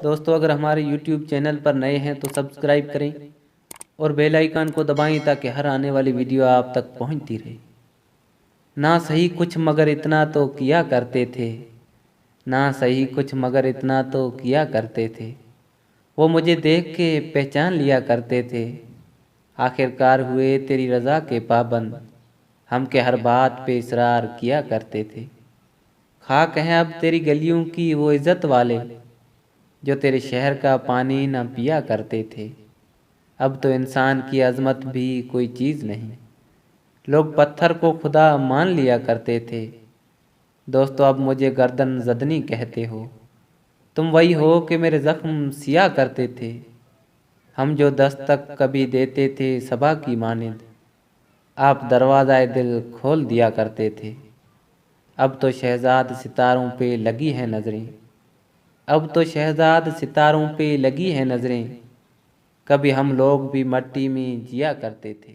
دوستو اگر ہمارے یوٹیوب چینل پر نئے ہیں تو سبسکرائب کریں اور بیل آئیکن کو دبائیں تاکہ ہر آنے والی ویڈیو آپ تک پہنچتی رہے۔ نہ صحیح کچھ مگر اتنا تو کیا کرتے تھے، نہ صحیح کچھ مگر اتنا تو کیا کرتے تھے، وہ مجھے دیکھ کے پہچان لیا کرتے تھے، آخرکار ہوئے تیری رضا کے پابند، ہم کے ہر بات پہ اصرار کیا کرتے تھے۔ خاک ہیں اب تیری گلیوں کی وہ عزت والے، جو تیرے شہر کا پانی نہ پیا کرتے تھے۔ اب تو انسان کی عظمت بھی کوئی چیز نہیں، لوگ پتھر کو خدا مان لیا کرتے تھے۔ دوستو اب مجھے گردن زدنی کہتے ہو، تم وہی ہو کہ میرے زخم سیا کرتے تھے۔ ہم جو دستک کبھی دیتے تھے صبا کی مانند، آپ دروازہ دل کھول دیا کرتے تھے۔ اب تو شہزاد ستاروں پہ لگی ہیں نظریں، اب تو شہزاد ستاروں پہ لگی ہیں نظریں، کبھی ہم لوگ بھی مٹی میں جیا کرتے تھے۔